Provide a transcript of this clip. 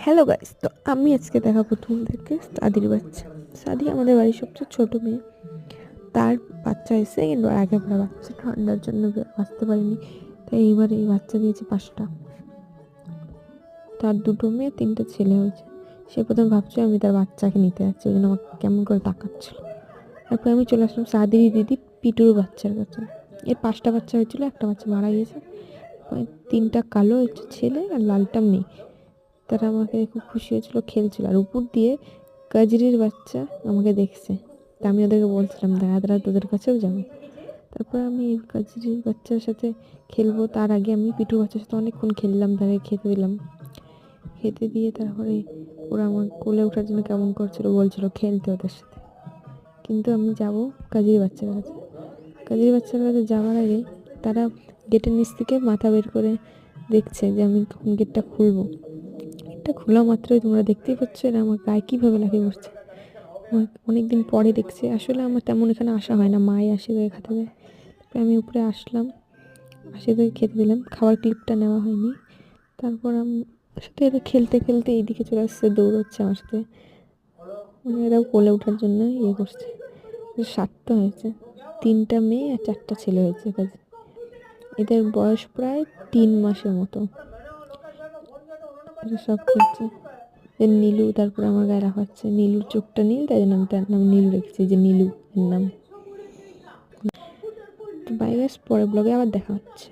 Hello guys, তো আমি আজকে দেখাবো তোমাদেরকে সাদির বাচ্চা। সাদি আমাদের বাড়ির সবচেয়ে ছোট মেয়ে। তার বাচ্চা এসে কিন্তু একেবারে বাচ্চা ঠান্ডার জন্য বাঁচতে পারিনি, তাই এইবার এই বাচ্চা দিয়েছে 5টা। তার 2টো মেয়ে 3টা ছেলে হয়েছে। সে প্রথমে ভাবছে আমি তার বাচ্চাকে নিতে যাচ্ছি, ওই জন্য আমাকে কেমন করে তাকাচ্ছিল। তারপরে আমি চলে আসলাম সাদির দিদি পিটুর বাচ্চার কাছে। এর 5টা বাচ্চা হয়েছিল, একটা বাচ্চা মারা গিয়েছে। 3টা কালো হচ্ছে ছেলে আর লালটা মেয়ে। তারা আমাকে খুব খুশি হয়েছিল, খেলছিল। আর উপর দিয়ে কাজরির বাচ্চা আমাকে দেখছে, তা আমি ওদেরকে বলছিলাম দাদা তোদের কাছেও যাবো। তারপর আমি কাজরির বাচ্চার সাথে খেলবো, তার আগে আমি পিটুর বাচ্চার সাথে অনেকক্ষণ খেললাম, তাকে খেতে দিলাম। খেতে দিয়ে তারপরে ওরা আমার কোলে ওঠার জন্য কেমন করছিল, বলছিল খেলতে ওদের সাথে। কিন্তু আমি যাব কাজরির বাচ্চার কাছে। কাজরির বাচ্চার কাছে যাওয়ার আগে তারা গেটের নিচ থেকে মাথা বের করে দেখছে যে আমি কখন গেটটা খুলবো। এটা খোলা মাত্রই তোমরা দেখতেই পাচ্ছ এরা আমার গায়ে কীভাবে লাফিয়ে পড়ছে। অনেকদিন পরে দেখছে। আসলে আমার তেমন এখানে আসা হয় না, মাই আসে তোকে খেতে দেয়। তারপরে আমি উপরে আসলাম, আসে তোকে খেতে দিলাম। খাবার ক্লিপটা নেওয়া হয়নি। তারপর আমি সাথে এরা খেলতে খেলতে এইদিকে চলে আসছে, দৌড়চ্ছে আমার সাথে। মানে এরাও কোলে ওঠার জন্য করছে। 7টা হয়েছে, 3টা মেয়ে আর 4টা ছেলে হয়েছে। এদের বয়স প্রায় 3 মাসের মতো। এরা সব খেলছে। নীলু তারপরে আমার গায়ে লাফাচ্ছে। নীলুর চোখটা নীল, তাই জন্য আমি তার নাম নীলু রেখেছি, যে নীলু এর নাম। তো বাই গাইস, পরের ব্লগে আবার দেখা হচ্ছে।